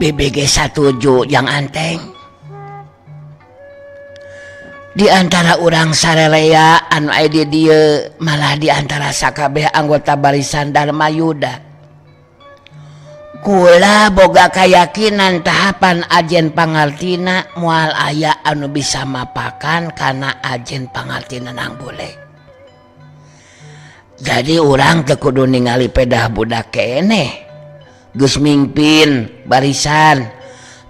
BBG satuju yang anteng. Di antara urang sarelea anu aya di dieu malah di antara sakabeh anggota barisan Dharma Yuda. Kula boga kayakinan tahapan ajen pangartina moal aya anu bisa mapakan kana ajen pangartina nang boleh. Jadi urang teu kudu ningali pedah budak keneh. Geus mimpin barisan,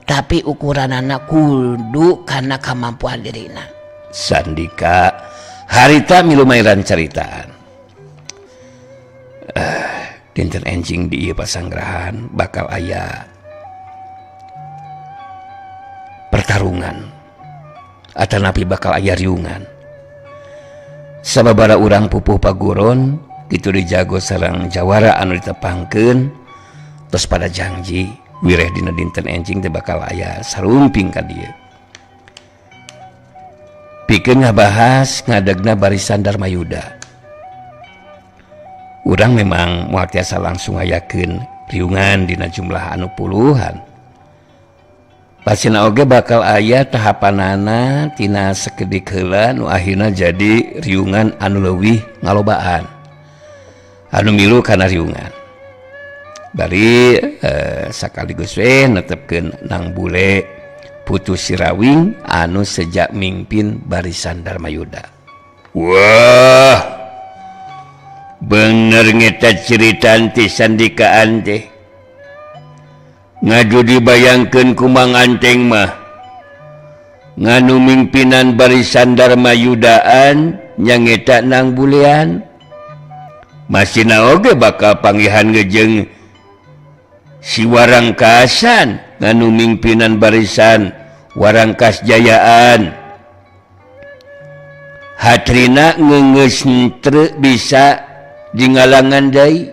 tapi ukuranana kudu kana kemampuan dirina. Sandika harita milu mairan caritaan. Dinten enjing di ieu pasanggrahan bakal aya pertarungan atanapi bakal aya riungan. Sababara urang pupuh paguron kitu dijago sareng jawara anu ditepangkeun tos pada janji wireh dina dinten enjing teh bakal aya sarumping ka dieu. Pikeun ngabahas ngadegna barisan Dharma Yuda. Urang memang moal tiasa langsung ngayakeun riungan dina jumlah anu puluhan. Pasina oge bakal aya tahapanana tina sakedik heula nu akhirna jadi riungan anu leuwih ngalobaan. Anu milu kana riungan. Bari sakaligus we netepkeun Nang Bule putu Sirawing anu sejak mimpin barisan Dharma Yuda. Wah, bener ngeta ceritaan ti sandikaan teh. Ngadu dibayangkeun ku Mang Anteng mah nganu mimpinan barisan Dharma Yudaan nya ngeta Nang Bulean. Masina oge bakal panggihan ngejeng si Warangkasan nganu mimpinan barisan Warangkas Jayaan. Hatrina ngeungeus henteu bisa dingalangan deui.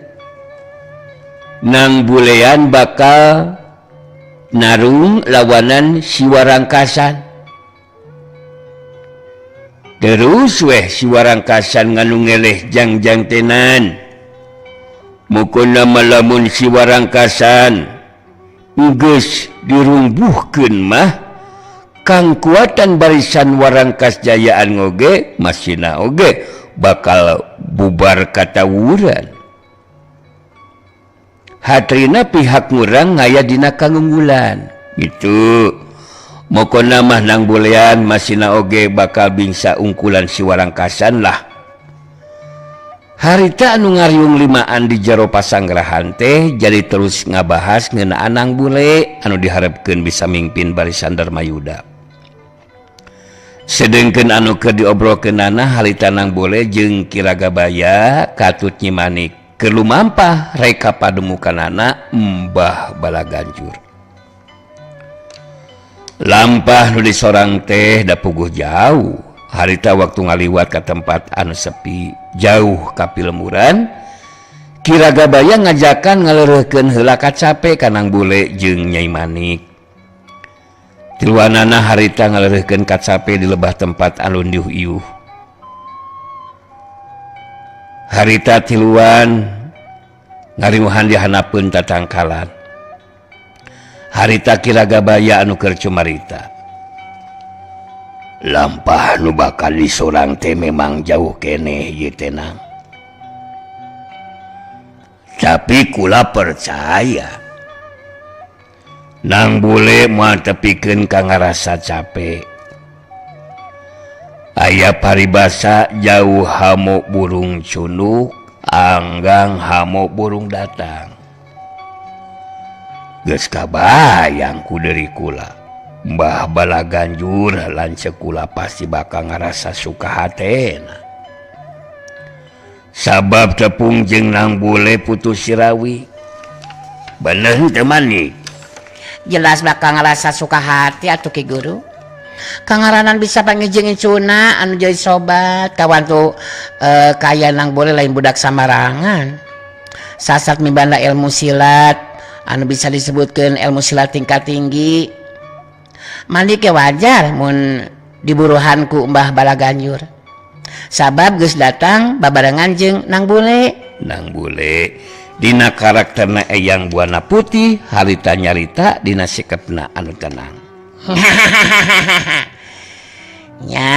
Nang Bulean bakal narung lawanan si Warangkasan. Terus weh si Warangkasan nganu ngeleh jangjang tenan. Mukuna malamun si Warangkasan geus dirumbuhkeun mah kang kuatan barisan Warangkas Jayaan oge masina oge bakal bubar katawuran. Hatrina pihak ngurang ngaya dina kangunggulan gitu. Mokona mah Nang Bulean masina oge bakal bingsa ungkulan si Warangkasan lah. Harita anu ngariung limaan di jero pasanggrahan teh jadi terus ngabahas ngeunaan Nang Bule anu diharepkeun bisa mimpin barisan Dharma Yuda. Sedengkeun anu keur diobrolkeunana harita Nang Bule jeung Kiragabaya katut nyimanik keur lumampah rek pademukanana Mbah Balaganjur. Lampah nu disorang teh da puguh jauh. Harita waktu ngaliwat ke tempat anu sepi jauh ka Pilemuran, Kiragabaya ngajakan ngaleureukkeun heula kacape ka Nang Bule jeung Nyai Manik. Tiluanana harita ngaleureukkeun kacape di lebah tempat anu diuh-iuh. Harita tiluan ngarimuhan dihanapeun tatangkalan. Harita Kiragabaya anu keur cumarita. Lampah nu bakal disorang teh memang jauh keneh ieu teh Nang. Tapi kula percaya Nang Bule moal tepikeun ka ngarasa capek. Aya paribasa jauh hamo burung cunduk, anggang hamo burung datang. Geus kabayang ku deuri kula. Mbah Balaganjur lanceuk kula pasti bakal ngarasa suka hatena. Sabab tepung jeung Nang Bule putus Sirawi. Bener teu Manik? Jelas bakal ngerasa suka hati atuh Ki Guru. Kangaranan bisa pangijeng cuna anu jadi sobat kawan tuh kaya Nang Bule lain budak samarangan. Sasat mibanda ilmu silat anu bisa disebutkeun ilmu silat tingkat tinggi. Mandi ke wajar mun diburuhan ku Mbah Balaganjur. Sabab geus datang babarengan jeung Nang Bule. Nang Bule dina karakterna Eyang Buana Putih harita nyarita dina sikepna anu tenang. Nya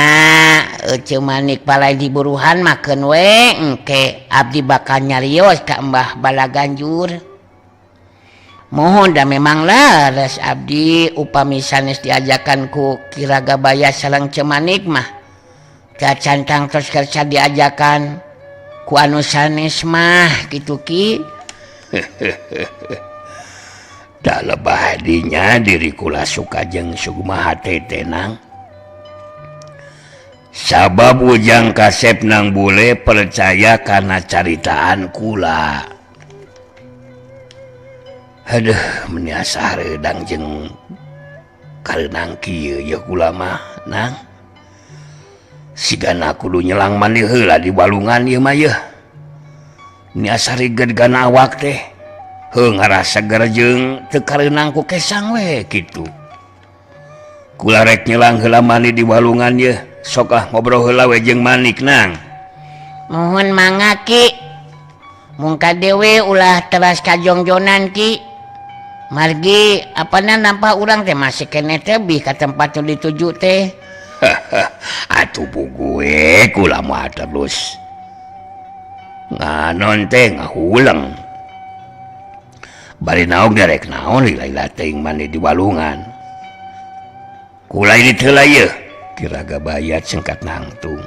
Manik palai di buruhan makan we engke abdi bakal nyarios ka Mbah Balaganjur. Mohon dah memang laras abdi upami sanes diajakan ku Kiragabaya sareng Cemanik mah cacantang terus kerja diajakan ku anu sanes mah kitu ki. Da lebah dinya diri kula suka jeung sukumaha teh tenang. Sabab ujang kasep nang bule percaya karena caritaan kula. Aduh, meniasa redang jeung karenang kieu ya kula mah, nang. Sigana kudu nyelang mani heula di balungan ieu mah yeuh. Niasa riged gana awak teh. Heuh ngarasa seger jeung teu kareunang ku kesang we kitu. Kula rek nyelang heula mani di balungan yeuh. Sok ngobrol heula we jeung Manik nang. Mohon mangga Ki. Mungka dewe ulah teras kajongjonan Ki. Margi apana nampak urang teh masih kene tebih ka tempat nu dituju teh. Atuh bugue kula mah terus. Nganon teh ngahuleng. Bari naon derek naon lila teuing mani di balungan. Kula ini teu yeuh. Kiragabaya cengkat nangtung.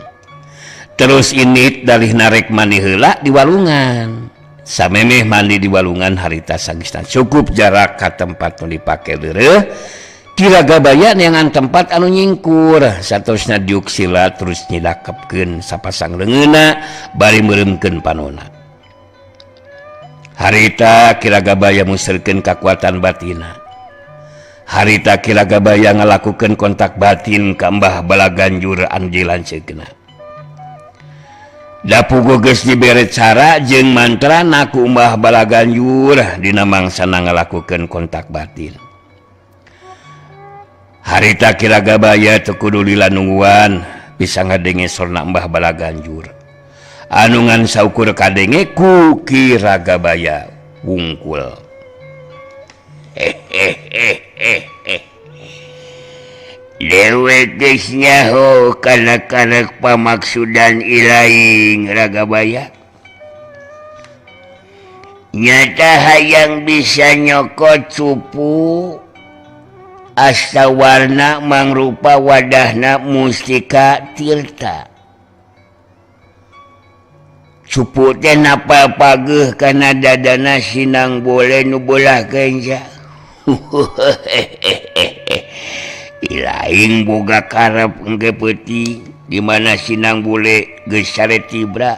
Terus init dalih narek mani heula di walungan. Samemeh mani di walungan harita sangistan cukup jarak ka tempat nu dipake leureuh. Kiragabaya neangan tempat anu nyingkur. Saterusna diuk sila terus nyidakepkeun sapasang leungeunna bari meureumkeun panonna. Harita Kiragabaya musirkeun kakuatan batina. Harita Kiragabaya ngalakukeun kontak batin ka Mbah Balaganjur anu dilanceukna. Da puguh geus dibere cara jeung mantrana ku Mbah Balaganjur dina mangsana ngalakukeun kontak batin. Harita Kiragabaya teu kudu lila nungguan bisa ngadenge sorna Mbah Balaganjur. Anu ngan saukur kadenge ku Kiragabaya wungkul. Dewek geus nyaho kanak-kanak pamaksudan ilaing Ragabaya. Nyata hayang bisa nyokot cupu astawarna mangrupa wadahna mustika tirta. Cupu teh napa pageuh kana dadana sinang bole nu bolah genja. Ilaing boga karep engke peuting di mana sinang bule geus sare tibra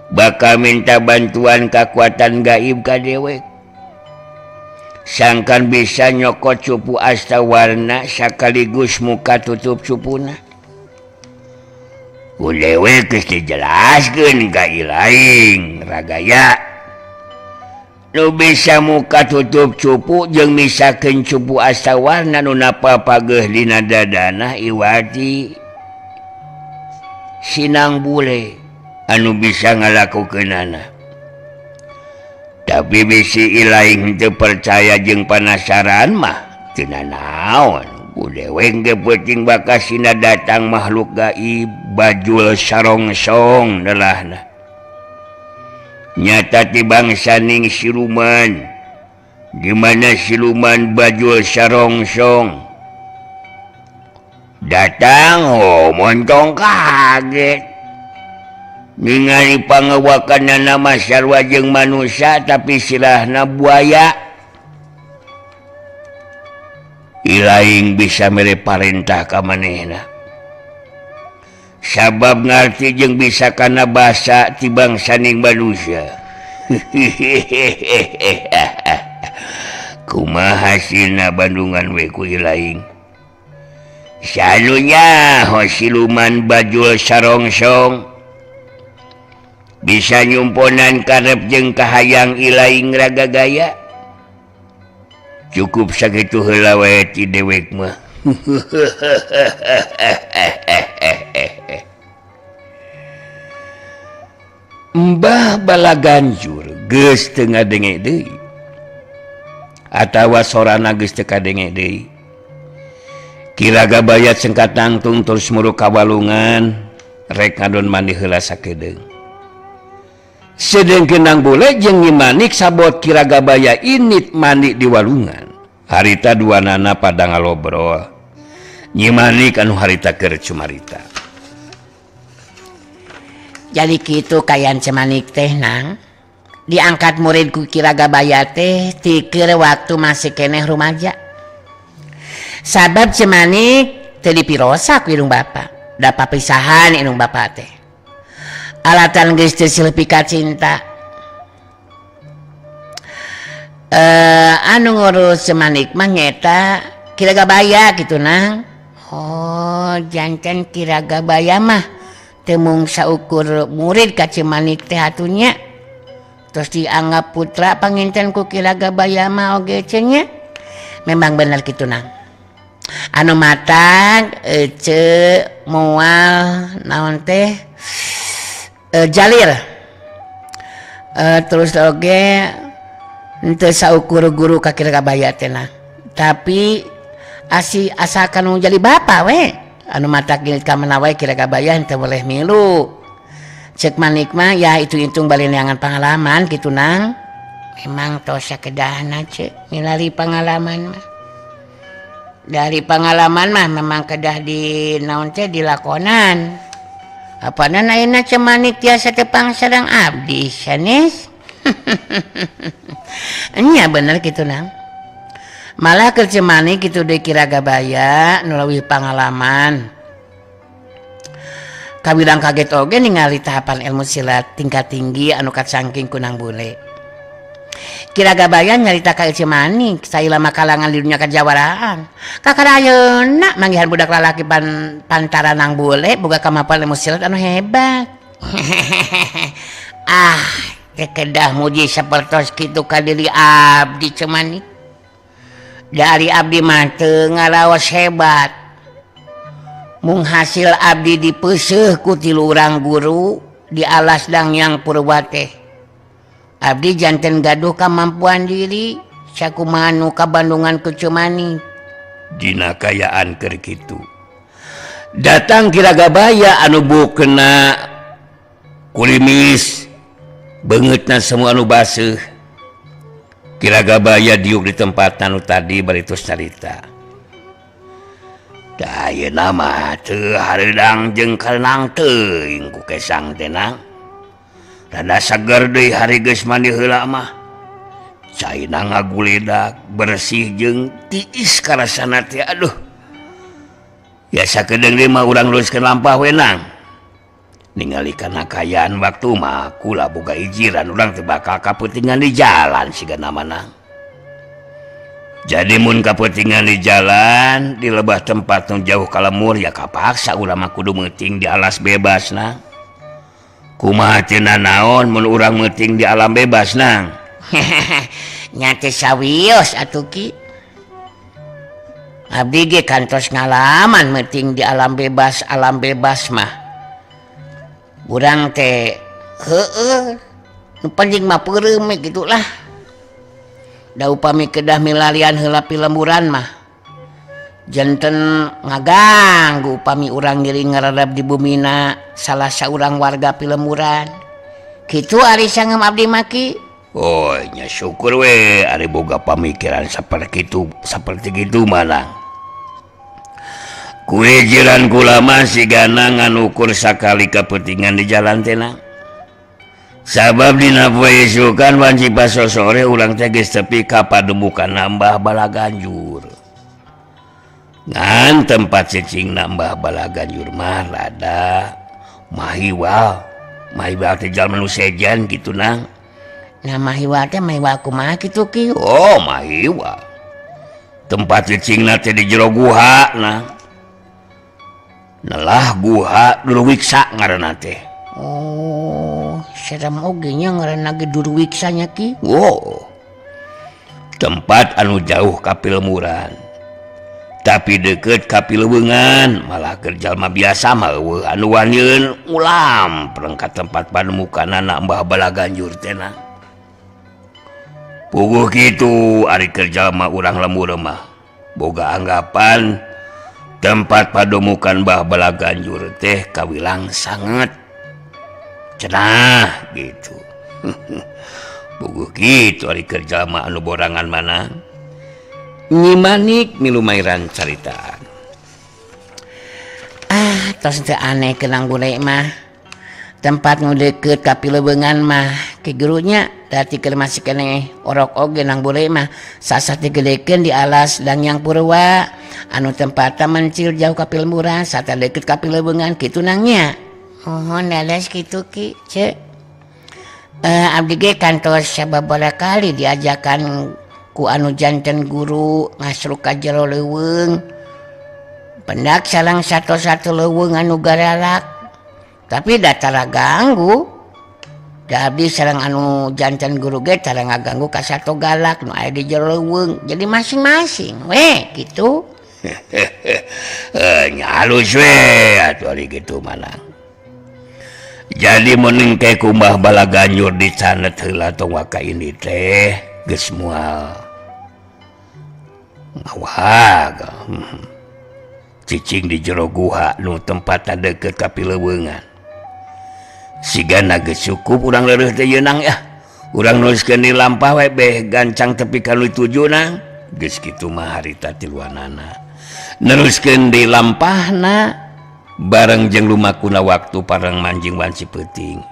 bakal minta bantuan kakuatan gaib ka dewek. Sangkan bisa nyokot cupu astawarna sakaligus muka tutup cupuna. Ku dewek geus dijelaskeun ka ilaing Ragaya. Nu bisa muka tutup cupu jeung misakeun cupu astawarna nu napa pageuh dina dadana iwati sinang bule anu bisa ngalakukeunana. Tapi bisi ilaing teu percaya jeung panasaran mah teu naon. Ku dewek ge peuting bakasina datang makhluk gaib bajul sarongsong delahna. Nyata ti bangsa ning siluman, di mana siluman bajul sarongsong datang montong kaget ningali pangawakanana nama sarwa jeung manusia tapi silahna buaya. Ilaing bisa mere parentah ka manehna. Sabab ngarti jeung bisa kana basa ti bangsa ning manusia. Kumaha hasilna bandungan we ku ilaing. Sanunya siluman bajul sarongsong bisa nyumponan karep jeung kahayang ilaing Ragagaya. Cukup sakitu heula wae ti dewek mah. Mbah Balaganjur geus teu ngadenge deui atawa sorana geus teu kadenge deui Kiraga Bayat sengkat nangtung terus muru kawalungan rek ngadon mandi heula sakedeung sedengkeun Nang Bule jeung Nyi Manik sabot Kiraga Baya init mandi di walungan harita duanana pada ngalobrol Nyi Manik anu harita keur cumarita jadi kitu kayan Cemanik teh Nang diangkat murid ku Kiraga Baya teh ti keur waktu masih keneh rumaja sabab Cemanik teu dipirosa ku indung bapa da papisahan indung bapa teh alatan geus teu sileupi ka cinta anu ngurus Cemanik mah nyeta Kiraga Baya gitu Nang oh janten Kiraga Baya mah teu mung saukur murid ka Cemanik teh atunya terus dianggap putra panginten ku Kiraga Baya mah oge cenah memang bener kitu Nang anu matang moal naon teh jalir terus oge henteu saukur guru ka Kiraga Baya teh Nang tapi asalkan nu jadi bapa we anu matak geulit ka mana wae Kiraga Baya henteu boleh milu cek Manik mah ya itu-hitung bari neangan pangalaman kitu Nang memang tos sakedahna cek milari pangalaman mah dari pengalaman mah memang kedah di naon teh dilakonan apana ayeuna Cemanik tiasa tepang sareng abdi sanes nya bener kitu Nang malah ke Cemanik kitu deui Kiraga Baya nu leuwih pangalaman kawilang kaget oge ningali tahapan ilmu silat tingkat tinggi anu kacangking ku Nang Bule Kiraga Baya nyarita ka Cemanik sailama kalangan di dunia kajawaraan kakarayeuna manggihan budak lalaki pantaran Nang Bule boga kamapan ilmu silat anu hebat kedah muji sapertos kitu ka diri abdi Cemanik dari abdi mah teu ngalaos hebat mung hasil abdi dipeuseuh ku tilu urang guru di alas Dangyang Purba teh abdi janten gaduh kemampuan diri sakumaha nu kabandungan ku Cemanik dina kayaan keur kitu datang Kiraga Baya anu bukna kulimis beungeutna semua anu baseuh Kiraga Baya diuk di tempat anu tadi bari tos carita da ayeuna mah teu hareudang jeung karenang teuing ku kesang teh Nang rada seger deui hari geus mandi heula mah caina ngaguledak bersih jeung tiis karasana teh aduh ya sakedeung deui mah urang luruskeun lampah we Nang ningali kana kayaan waktu mah kula boga ijiran urang teu bakal kapeutingan di jalan sigana mah Nang jadi mun kapeutingan di jalan di lebah tempat nu jauh ka lemur ya kapaksa urang mah kudu meuting di alas bebas Nang kumaha cenah naon mun urang meuting di alam bebas Nang nya teh sawios atuh Ki abdi ge kantos ngalaman meuting di alam bebas mah urang teh heueuh nu penting mah peureum we gitulah da upami kedah milarian heula pilemuran mah janten ngaganggu upami urang diri ngaradap di bumina salah saurang warga pilemuran kitu ari sangem abdi maki oh nya syukur we ari boga pamikiran saperti kitu manang kue jiran kula mah sigana nganukur sakali kapentingan di jalan teh Nang sabab dina poe isukan wanci baso sore urang teh geus tepi ka pademukan nambah balaganjur ngan tempat cicing nambah balaganjur mah rada mahiwal teh jalma nu sejan kitu Nang nah mahiwal teh mahiwal kumaha kitu Ki oh mahiwal tempat cicingna teh di jero guha Nang nalah guha Durwiksa ngaranna teh oh serem oge nya ngaranna ge Durwiksa nya Ki oh tempat anu jauh ka pilemuran tapi deket ka pileuweungan malah keur jalma biasa mah anu wanyeun ulam perengkat tempat panemukanna Mbah Balaganjur teh Nang puguh gitu ari kerja mah urang lembur mah boga anggapan tempat padomukan Mbah Balaganjur teh kawilang sangat cenah gitu. Puguh gitu ari kerja mah anu borangan mana nyimanik milu mairan caritaan. Tos teu aneh kenang bule mah tempat nu deukeut ka Pileubeungan mah ki gurunya dati keur masih keneh orok oge nang bule mah sasat digedekeun di alas Dangyang Purwa anu tempatna mencil jauh ka Pilmuran sarta deukeut ka Pileubeungan kitu nangnya. Oh dadas kitu ki ce. Abdi ge kantos sababaraha kali diajakan ku anu janten guru ngasruk ka jero leuweung. Pendak salang satu-satu leuweung anu garalak. Tapi da tara ganggu. Da abdi sareng anu janten guru ge tara ngaganggu ka sato galak nu aya di jero leuweung. Jadi masing-masing we kitu. Nya halus we atuh ari kitu manang. Jadi mun engke ku Mbah Balaganjur dicanet heula tong waka ini teh geus moal ngawag. Cicing di jero guha nu tempatna deukeut ka Pileubeungan. Sigana geus cukup urang leureuh teh yeun nang ya. Urang nuliskeun di lampah we beh gancang tepi ka nu tuju nang. Geus kitu mah harita tiluanana. Neruskeun di lampahna bareng jeung lumakuna waktu parang manjing wanci peuting.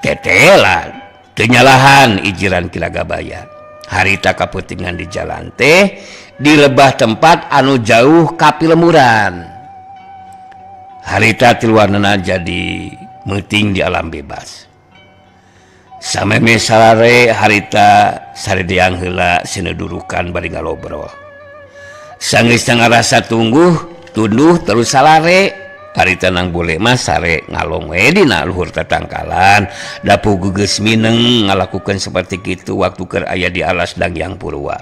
Tetela teu nyalahan ijiran Kilagabaya. Harita kapeutingan di jalan teh di lebah tempat anu jauh ka Pilemuran. Harita tiluanana jadi meuting di alam bebas. Sameme salare harita saredeang heula sinedurukan bari ngalobrol. Sanggeus ngarasa tungguh tunduh terus salare. Harita nang bule mah sare ngalong we dina luhur tatangkalan da puguh geus mineng ngalakukeun saperti kitu waktu keur aya di alas Dangyang Purwa.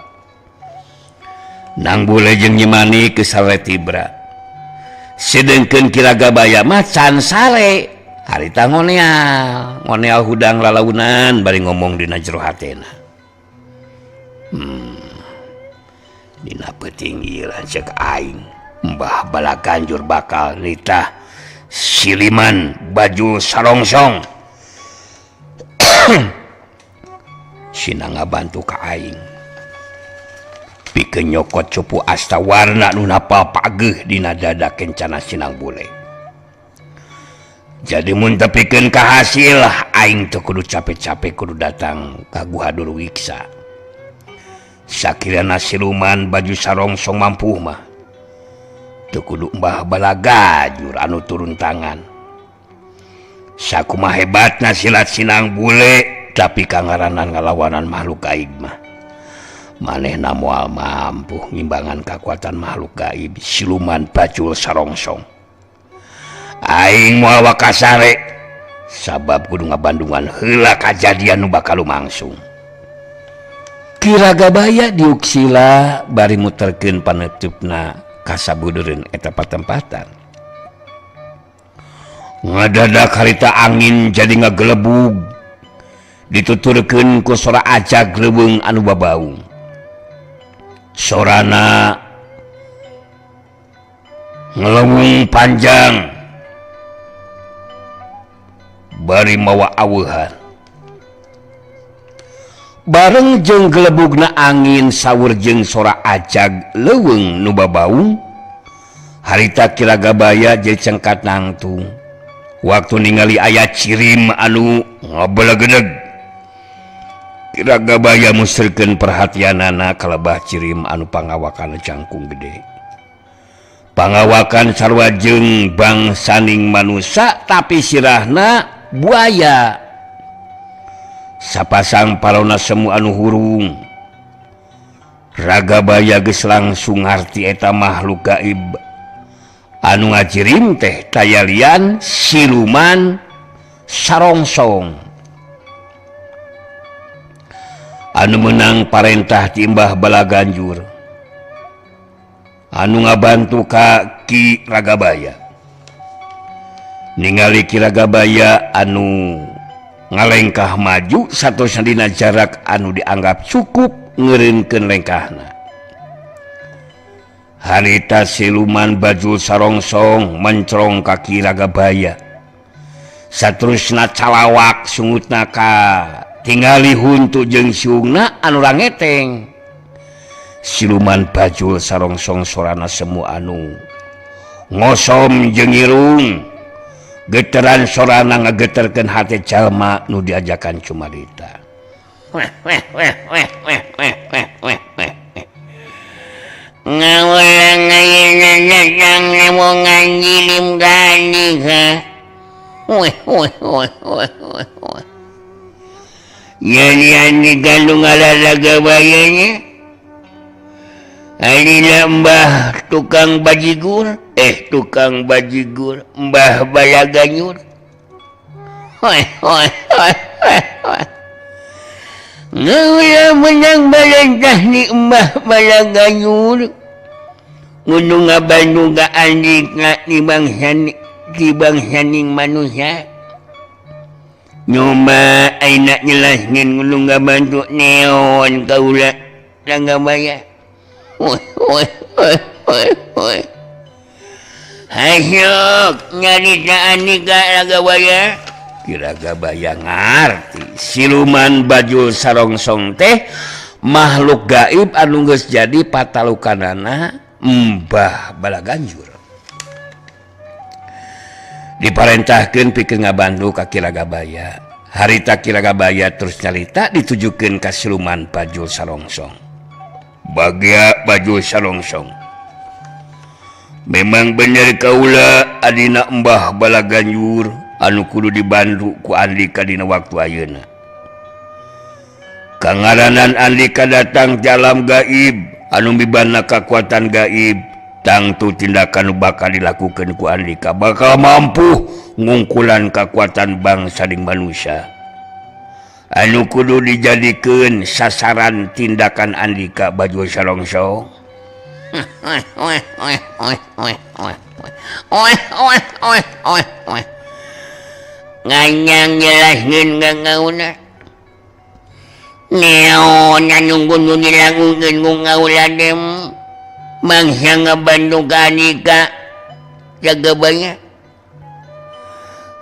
Nang bule jeung Nyimani geus sare tibra. Sedengkeun Kilagabaya mah can sare. Harita ngoneal hudang lalaunan bari ngomong dina jero hatena. Dina peuting ieu lanceuk aing Mbah Balaganjur bakal nitah siliman baju sarongsong. Sina ngabantu ka aing pikeun nyokot cupu asta warna nu napal pageuh dina dada kencana sinang bule. Jadi mun tepikeun ka hasil aing teu kudu capek-capek kudu datang ka Guha Durwiksa. Sakirana siluman baju sarongsong mampuh mah teu kudu Mbah Balaganjur anu turun tangan. Sakumaha hebatna silat sinang bule tapi kangaranan ngalawanan makhluk gaib mah manehna moal mampu ngimbangan kakuatan makhluk gaib siluman bacul sarongsong. Aing moal wakasare sabab kudu ngabandungan heula kajadian nu bakal lumangsung. Kilagabaya diuksila bari muterkeun panetupna kasabudureun eta patempatan. Ngadadak harita angin jadi ngagelebug dituturkeun ku sora ajag leuweung anu babaung. Sorana ngelewung panjang bari mawa aweuhan. Bareng jeung gelebugna angin saur jeung sora ajag leuweung nu babaung, harita Kilagabaya jadi cengkat nangtung. Waktu ningali aya cirim anu ngabelegedeg. Kilagabaya musirkeun perhatianana ka lebah cirim anu pangawakan cangkung gede. Pangawakan sarua jeung bangsaning manusia tapi sirahna buaya. Sapasang palona semu anu hurung. Ragabaya geus langsung ngarti eta makhluk gaib anu ngajirim teh tayalian siluman sarongsong anu menang parentah ti Mbah Balaganjur anu ngabantu ka Ki Ragabaya. Ningali Ki Ragabaya anu ngalengkah maju satu dina jarak anu dianggap cukup ngeureunkeun lengkahna. Harita siluman baju sarongsong mencrong kaki Ragabaya. Saterusna calawak sungutna ka tingali huntu jeung siungna anu rangeteng. Siluman baju sarongsong sorana semu anu ngosom jeung irung. Geteran sorana ngageterkeun hate jalma nu diajakan cumarita. Ngawala ngayang mau nganjilim gani ha. Yan digalung ala Ragabayanya. Alina Mbah tukang bajigur, tukang bajigur, Mbah Balaganyur. Ngawala menang balantah ni Mbah Balaganyur. Ngunung ngabanu ga andik nga ni bangsaning manusia. Nyoma ay nak nyelasngin ngunung ngabantu neon kaula Ragabaya. Hasyok nyaritaan ni ka Ragabaya. Ki Ragabaya ngarti siluman baju sarongsong teh makhluk gaib anu geus jadi patalukanana Mbah Balaganjur. Diparentahkeun pikeun ngabantu ka Ki Ragabaya. Harita Ki Ragabaya terus nyarita ditujukeun ka siluman baju sarongsong. Bagya baju sarongsong. Memang bener kaula adina Mbah Balaganjur anu kudu dibantu ku Andika dina waktu ayeuna. Kangaranan Andika datang jalam gaib anu mibana kakuatan gaib. Tangtu tindakan bakal dilakukan ku Andika bakal mampu ngungkulan kekuatan bangsa ding manusia. Anu kudu dijadikeun sasaran tindakan Andika baju sarongsong. Nganyang jelaskeun ngagauna. Neon anu kudu dilakukeun ku ngaula dem. Mangsa ngabantu ka Andika Ragabaya.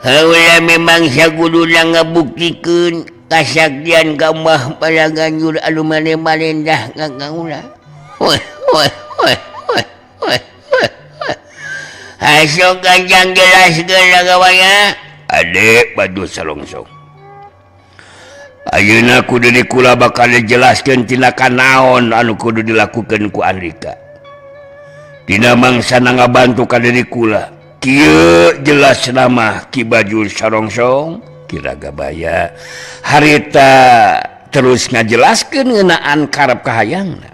Haula memang sakudu ngabuktikeun kasaktian ka Mbah Balaganjur anu mane-manendah ngagaula. Hasok kanjang jelaskeun Ragabaya. Ade baju sarongsong. Ayeuna kudu dikula bakal dijelaskeun tindakan naon anu kudu dilakukeun ku Andika. Dina mangsana ngabantu ka diri kula. Kieu jelas nama Ki Baju Sarongsong, Ki Ragabaya. Harita terus ngajelaskeun ngeunaan karep kahayangna.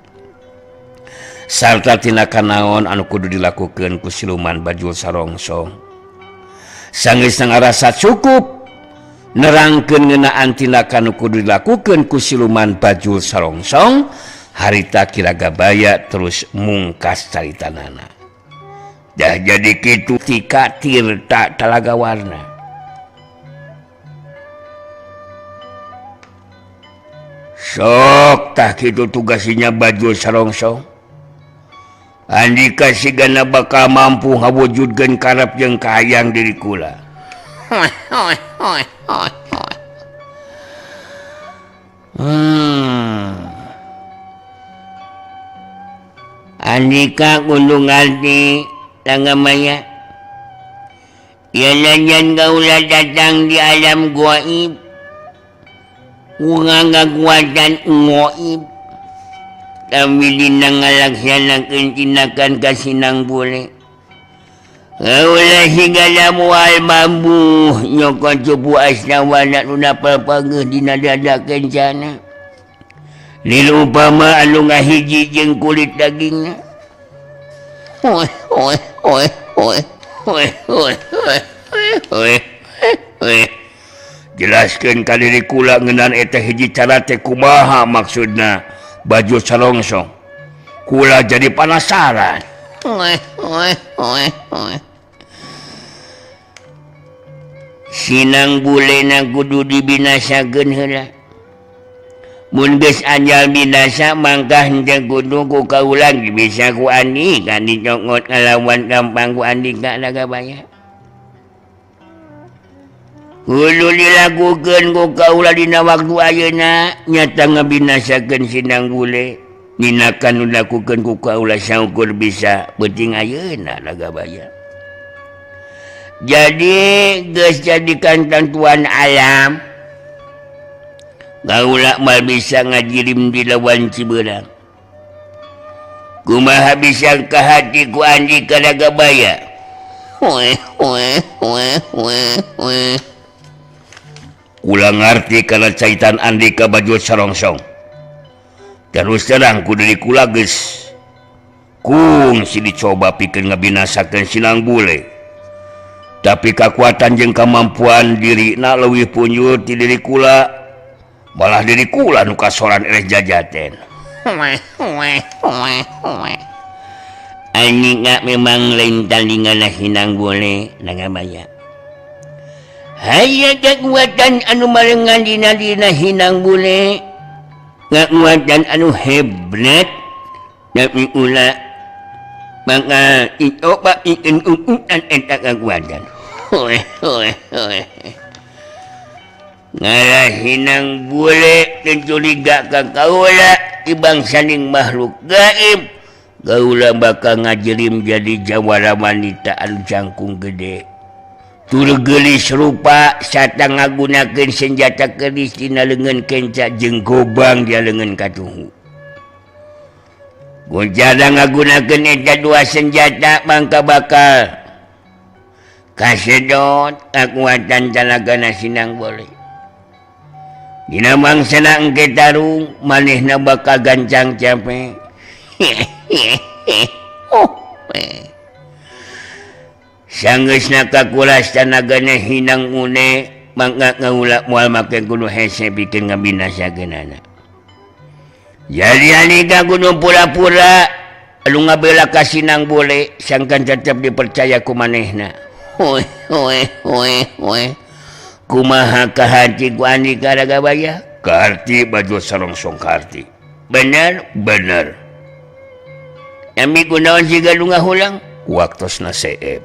Sarta tindakan naon anu kudu dilakukeun ku siluman Baju Sarongsong. Sanggeus ngarasa cukup nerangkeun ngeunaan tindakan anu kudu dilakukeun ku siluman Baju Sarongsong. Harita Ki Ragabaya terus mungkas caritanana. Dah jadi kitu tika tirta Talaga Warna. Sok tah kitu tugasinya Baju Sarongsong. Andika sigana bakal mampu ngawujudkeun karep jeung kahayang diri kula. Andika kudu ngarti Ragabaya. Yanajan kaula datang di alam gaib. Kurang kekuatan gaib. Tapi dina ngalaksanakeun tindakan kasinang boleh. Kaula sigala moal mambu nyokot cupu asnawana nu napalpageus dina dada kencana. Lilupama anu ngahiji jeung kulit dagingna. Jelaskeun ka diri kula ngeunaan eta hiji cara teh kumaha maksudna Baju Sarongsong. Kula jadi penasaran. Sinang bule na kudu dibinasakeun heula. Mun geus anjal binasa mangkah henteu kudu ku kaula bisa ku Andika dicokot ngalawan gampang ku Andika Nagabaya. Kudu dilakukeun ku kaula dina waktu ayeuna nyata ngabinasakeun sinang bule. Ninakan nu dilakukeun ku kaula saukur bisa beuting ayeuna Nagabaya. Jadi geus jadikan tentuan alam. Kaula mal bisa ngajirim di lawan Cibeurang. Kumaha bisa ka hati ku Andika Nagabaya. Ulang ngarti kana caitan Andika baju serongsong. Terus terang ku deui kula geus kungsi dicoba pikeun ngabinasakeun sinang bule. Tapi kakuatan jeung kamampuan dirina leuwih punjul ti diri kula. Malah diri kula nu kasoran eleh jajaten. Andika memang lain talingana hinang bule Nagabaya. Aya kekuatan anu malengan dina hinang bule. Kekuatan anu hebat. Tapi ulah maka itoba ikan eta kekuatan. Ngalah hinang bule tencuriga ka kaula ibang saling makhluk gaib. Kaula bakal ngajerim jadi jawara wanita anu jangkung gede. Tur geulis rupa sarta ngagunakeun senjata keris dina leungeun kenca jeung gobang dia leungeun katuhu. Gojada ngagunakeun eta dua senjata mangka bakal kasedot kakuatan talagana sinang bule. Dina mangsana engke tarung manehna bakal gancang capek. Sanggeusna kakulas tanagana hinang une mangga ngaula moal make kudu hese pikeun ngabinasakeunana. Jadi Andika kudu pura-pura anu ngabela ka sinang bule sangkan tetep dipercaya ku manehna. Kumaha ka hati ku Andika Nagabaya? Karti baju serongsong karti. Bener. Ami kunaon siga lu ngahulang? Waktosna seep.